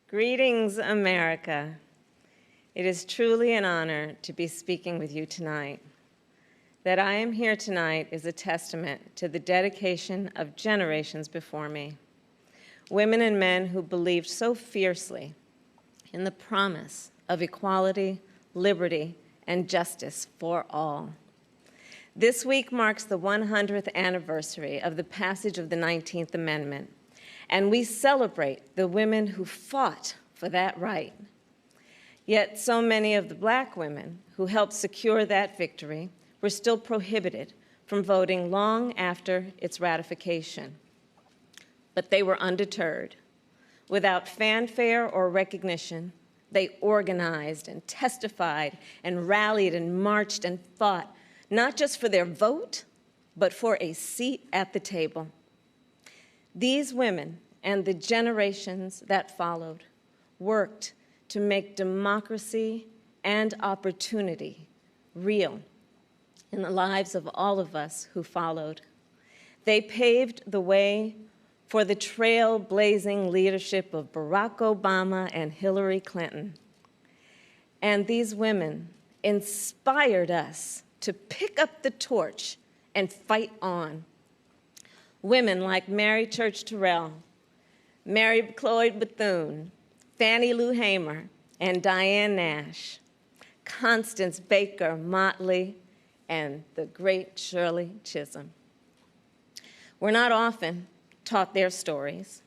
Greetings, America. It is truly an honor to be speaking with you tonight. That I am here tonight is a testament to the dedication of generations before me, women and men who believed so fiercely in the promise of equality, liberty, and justice for all. This week marks the 100th anniversary of the passage of the 19th Amendment, and we celebrate the women who fought for that right. Yet so many of the Black women who helped secure that victory were still prohibited from voting long after its ratification. But they were undeterred. Without fanfare or recognition, they organized and testified and rallied and marched and fought, not just for their vote, but for a seat at the table. These women and the generations that followed worked to make democracy and opportunity real in the lives of all of us who followed. They paved the way for the trailblazing leadership of Barack Obama and Hillary Clinton. And these women inspired us to pick up the torch and fight on. Women like Mary Church Terrell, Mary Cloyd Bethune, Fannie Lou Hamer, and Diane Nash, Constance Baker Motley, and the great Shirley Chisholm. We're not often taught their stories,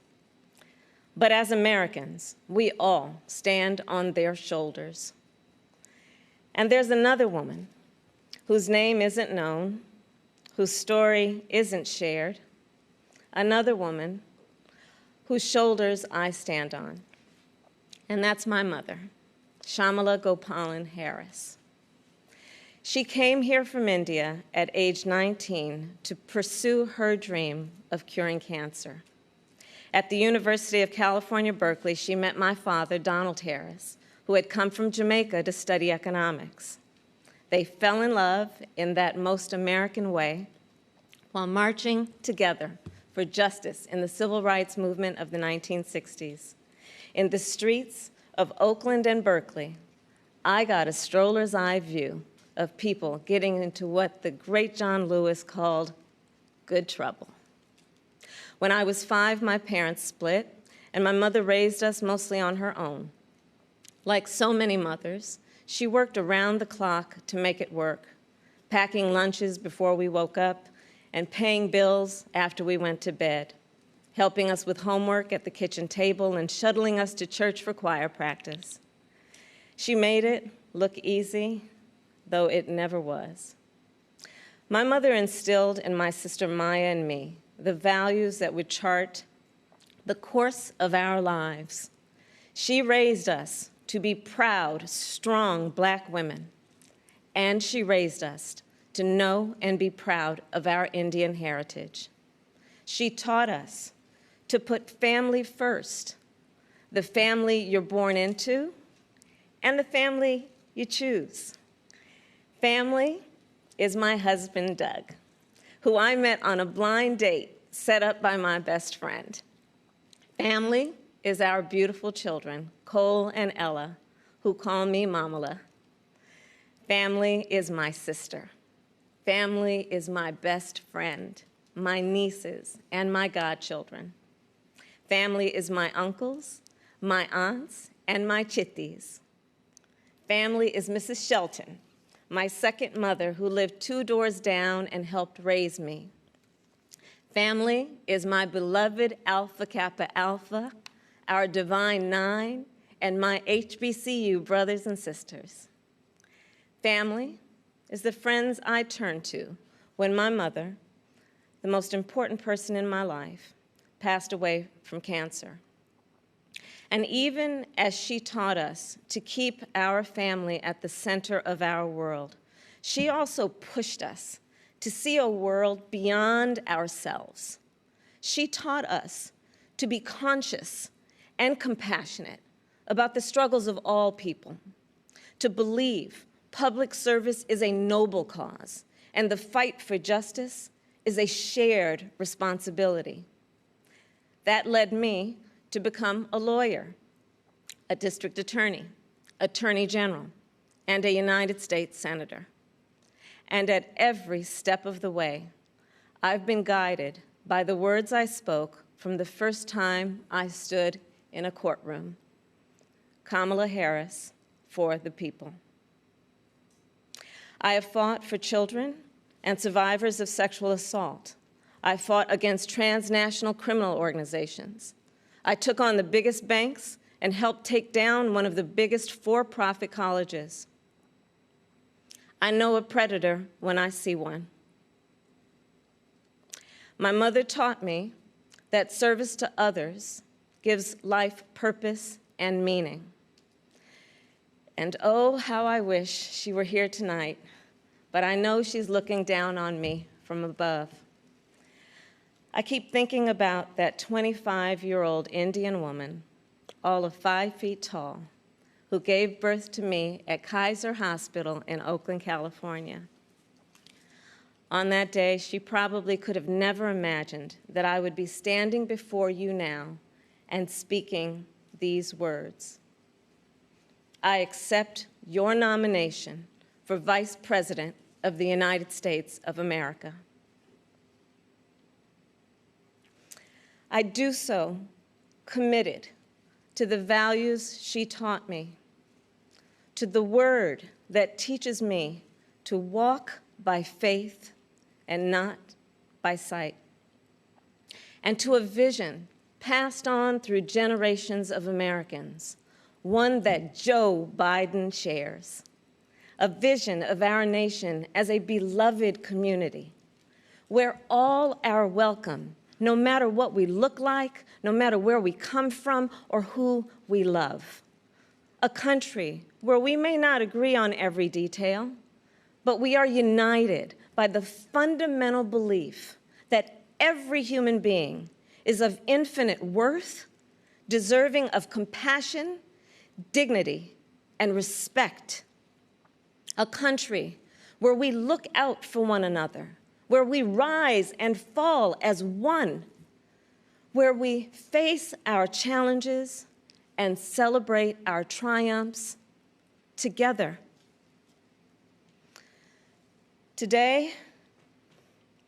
but as Americans, we all stand on their shoulders. And there's another woman whose name isn't known, whose story isn't shared, another woman whose shoulders I stand on, and that's my mother, Kamala Harris. She came here from India at age 19 to pursue her dream of curing cancer. At the University of California, Berkeley, she met my father, Donald Harris, who had come from Jamaica to study economics. They fell in love in that most American way while marching together for justice in the civil rights movement of the 1960s. In the streets of Oakland and Berkeley, I got a stroller's eye view of people getting into what the great John Lewis called good trouble. When I was 5, my parents split, and my mother raised us mostly on her own. Like so many mothers, she worked around the clock to make it work, packing lunches before we woke up and paying bills after we went to bed, helping us with homework at the kitchen table and shuttling us to church for choir practice. She made it look easy, though it never was. My mother instilled in my sister Maya and me the values that would chart the course of our lives. She raised us to be proud, strong Black women, and she raised us to know and be proud of our Indian heritage. She taught us to put family first, the family you're born into and the family you choose. Family is my husband, Doug, who I met on a blind date set up by my best friend. Family is our beautiful children, Cole and Ella, who call me Mamala. Family is my sister. Family is my best friend, my nieces, and my godchildren. Family is my uncles, my aunts, and my chitties. Family is Mrs. Shelton, my second mother who lived 2 doors down and helped raise me. Family is my beloved Alpha Kappa Alpha, our Divine Nine, and my HBCU brothers and sisters. Family is the friends I turn to when my mother, the most important person in my life, passed away from cancer. And even as she taught us to keep our family at the center of our world, she also pushed us to see a world beyond ourselves. She taught us to be conscious and compassionate about the struggles of all people, to believe public service is a noble cause, and the fight for justice is a shared responsibility. That led me to become a lawyer a district attorney, attorney general, and a United States senator. And at every step of the way, I've been guided by the words I spoke from the first time I stood in a courtroom. Kamala Harris, for the people. I have fought for children and survivors of sexual assault. I fought against transnational criminal organizations. I took on the biggest banks and helped take down one of the biggest for-profit colleges. I know a predator when I see one. My mother taught me that service to others gives life purpose and meaning. And oh, how I wish she were here tonight, but I know she's looking down on me from above. I keep thinking about that 25-year-old Indian woman, all of 5 feet tall, who gave birth to me at Kaiser Hospital in Oakland, California. On that day, she probably could have never imagined that I would be standing before you now and speaking these words. I accept your nomination for Vice President of the United States of America. I do so committed to the values she taught me, to the word that teaches me to walk by faith and not by sight, and to a vision passed on through generations of Americans, one that Joe Biden shares, a vision of our nation as a beloved community, where all are welcome, no matter what we look like, no matter where we come from, or who we love. A country where we may not agree on every detail, but we are united by the fundamental belief that every human being is of infinite worth, deserving of compassion, dignity, and respect. A country where we look out for one another, where we rise and fall as one, where we face our challenges and celebrate our triumphs together. Today,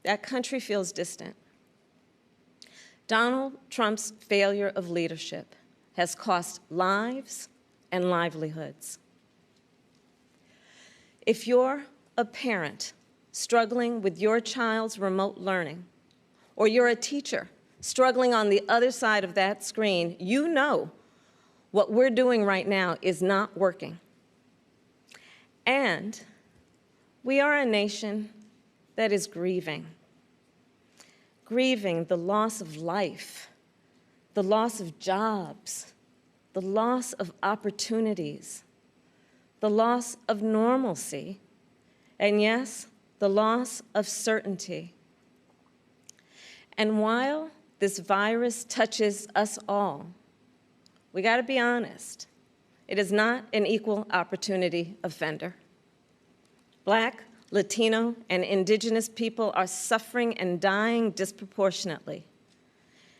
that country feels distant. Donald Trump's failure of leadership has cost lives and livelihoods. If you're a parent struggling with your child's remote learning, or you're a teacher struggling on the other side of that screen, you know what we're doing right now is not working. And we are a nation that is grieving the loss of life, the loss of jobs, the loss of opportunities, the loss of normalcy, and yes, the loss of certainty. And while this virus touches us all, we got to be honest, it is not an equal opportunity offender. Black, Latino, and Indigenous people are suffering and dying disproportionately.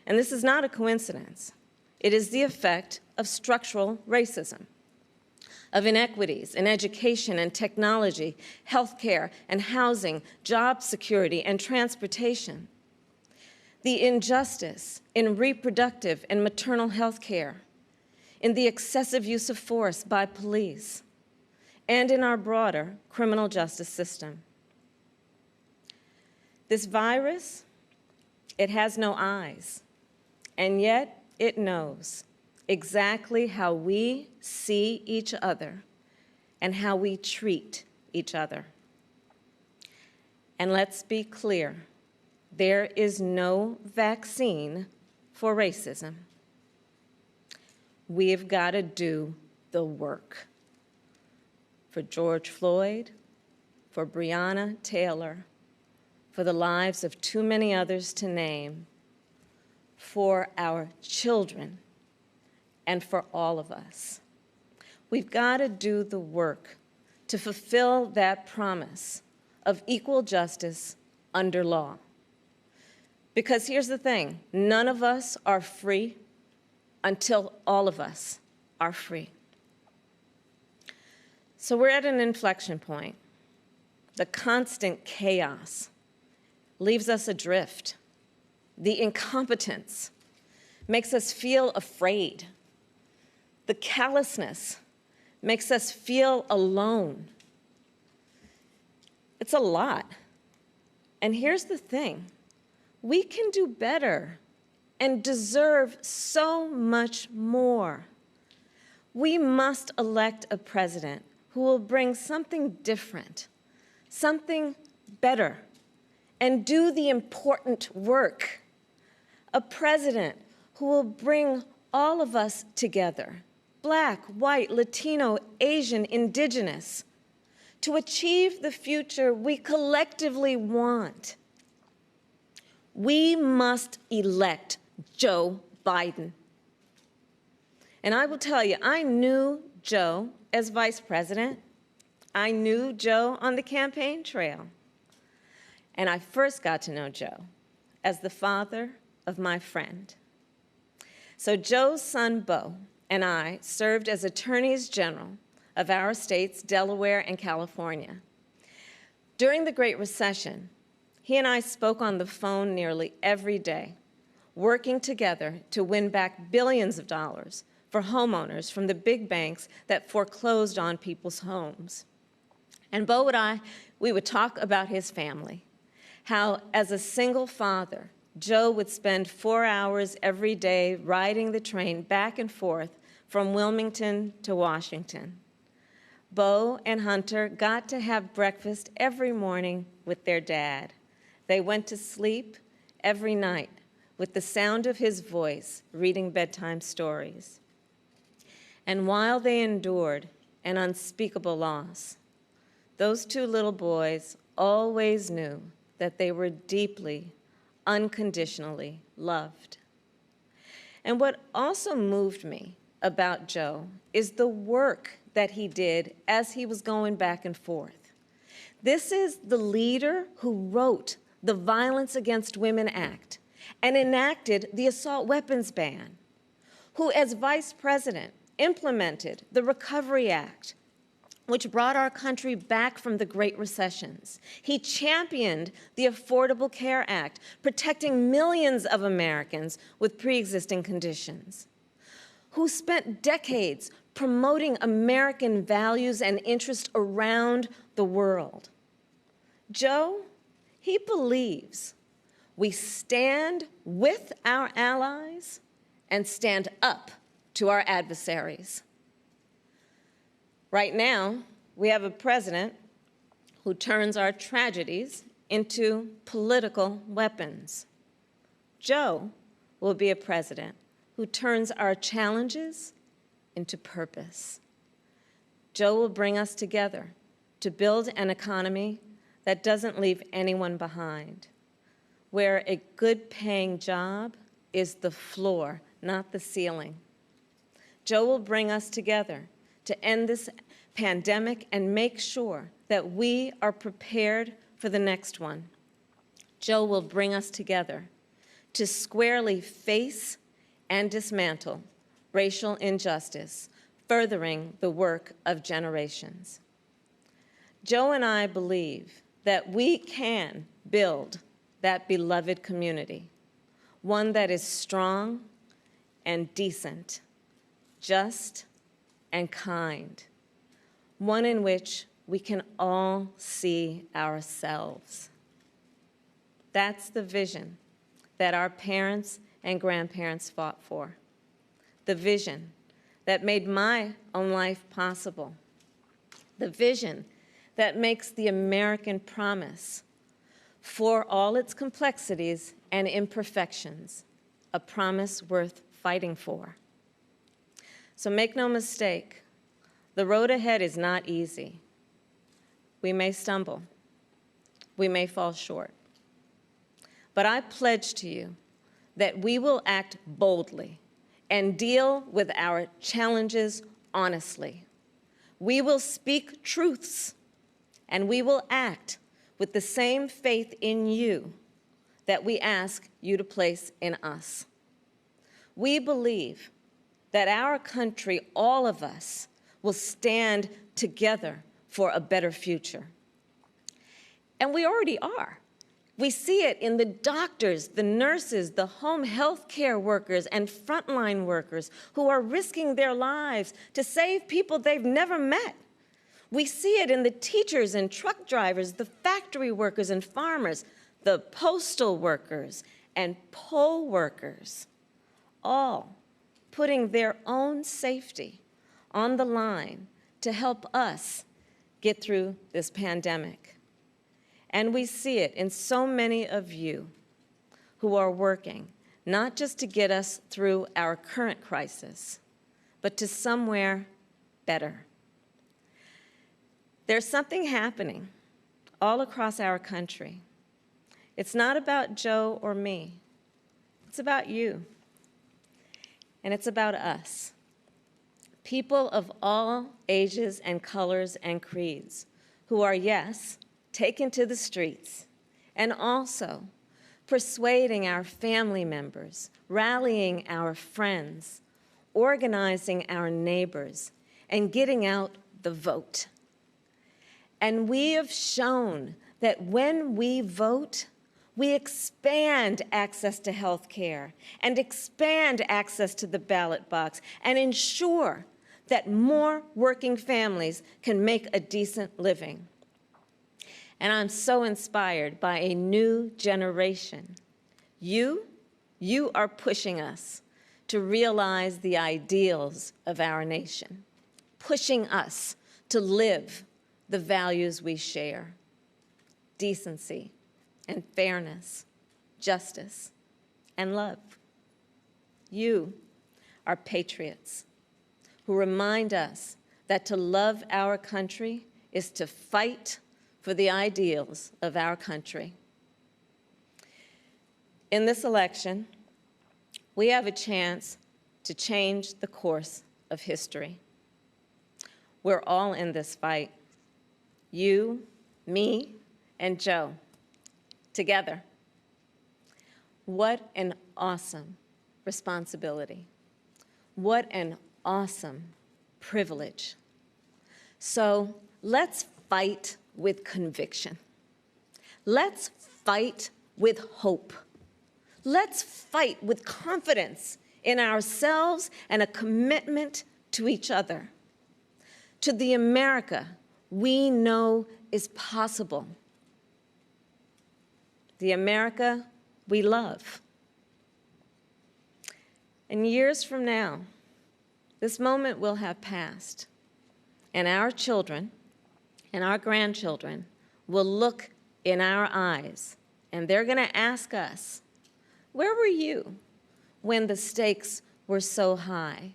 And this is not a coincidence. It is the effect of structural racism, of inequities in education and technology, healthcare and housing, job security and transportation, the injustice in reproductive and maternal health care, in the excessive use of force by police, and in our broader criminal justice system. This virus, it has no eyes, and yet it knows exactly how we see each other and how we treat each other. And let's be clear, there is no vaccine for racism. We've got to do the work. For George Floyd, for Breonna Taylor, for the lives of too many others to name, for our children, and for all of us. We've got to do the work to fulfill that promise of equal justice under law. Because here's the thing, none of us are free until all of us are free. So we're at an inflection point. The constant chaos leaves us adrift. The incompetence makes us feel afraid. The callousness makes us feel alone. It's a lot. And here's the thing. We can do better and deserve so much more. We must elect a president who will bring something different, something better, and do the important work. A president who will bring all of us together, Black, white, Latino, Asian, Indigenous, to achieve the future we collectively want. We must elect Joe Biden. And I will tell you, I knew Joe as vice president. I knew Joe on the campaign trail. And I first got to know Joe as the father of my friend. So Joe's son, Beau, and I served as attorneys general of our states, Delaware and California. During the Great Recession, he and I spoke on the phone nearly every day, working together to win back billions of dollars for homeowners from the big banks that foreclosed on people's homes. And Beau and I, we would talk about his family, how as a single father, Joe would spend 4 hours every day riding the train back and forth from Wilmington to Washington. Beau and Hunter got to have breakfast every morning with their dad. They went to sleep every night with the sound of his voice reading bedtime stories. And while they endured an unspeakable loss, those two little boys always knew that they were deeply, unconditionally loved. And what also moved me about Joe is the work that he did as he was going back and forth. This is the leader who wrote the Violence Against Women Act and enacted the assault weapons ban, who as vice president implemented the Recovery Act, which brought our country back from the Great Recessions. He championed the Affordable Care Act, protecting millions of Americans with pre-existing conditions, who spent decades promoting American values and interests around the world. Joe, he believes we stand with our allies and stand up to our adversaries. Right now, we have a president who turns our tragedies into political weapons. Joe will be a president who turns our challenges into purpose. Joe will bring us together to build an economy that doesn't leave anyone behind, where a good-paying job is the floor, not the ceiling. Joe will bring us together to end this pandemic and make sure that we are prepared for the next one. Joe will bring us together to squarely face and dismantle racial injustice, furthering the work of generations. Joe and I believe that we can build that beloved community, one that is strong and decent, just and kind, one in which we can all see ourselves. That's the vision that our parents and grandparents fought for, the vision that made my own life possible, the vision that makes the American promise, for all its complexities and imperfections, a promise worth fighting for. So make no mistake, the road ahead is not easy. We may stumble. We may fall short. But I pledge to you that we will act boldly and deal with our challenges honestly. We will speak truths, and we will act with the same faith in you that we ask you to place in us. We believe that our country, all of us, will stand together for a better future. And we already are. We see it in the doctors, the nurses, the home health care workers, and frontline workers who are risking their lives to save people they've never met. We see it in the teachers and truck drivers, the factory workers and farmers, the postal workers and poll workers, all putting their own safety on the line to help us get through this pandemic. And we see it in so many of you who are working, not just to get us through our current crisis, but to somewhere better. There's something happening all across our country. It's not about Joe or me. It's about you. And it's about us. People of all ages and colors and creeds who are, yes, taken to the streets, and also persuading our family members, rallying our friends, organizing our neighbors, and getting out the vote. And we have shown that when we vote, we expand access to health care and expand access to the ballot box and ensure that more working families can make a decent living. And I'm so inspired by a new generation. You are pushing us to realize the ideals of our nation, pushing us to live the values we share: decency and fairness, justice and love. You are patriots who remind us that to love our country is to fight for the ideals of our country. In this election, we have a chance to change the course of history. We're all in this fight. You, me, and Joe, together. What an awesome responsibility. What an awesome privilege. So let's fight with conviction. Let's fight with hope. Let's fight with confidence in ourselves and a commitment to each other, to the America we know is possible, the America we love. And years from now, this moment will have passed, and our children and our grandchildren will look in our eyes, and they're going to ask us, where were you when the stakes were so high?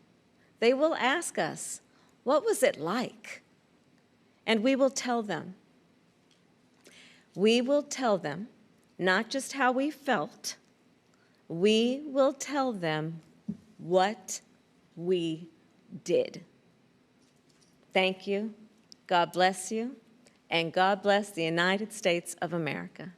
They will ask us, what was it like? And we will tell them. We will tell them not just how we felt, we will tell them what we did. Thank you. God bless you, and God bless the United States of America.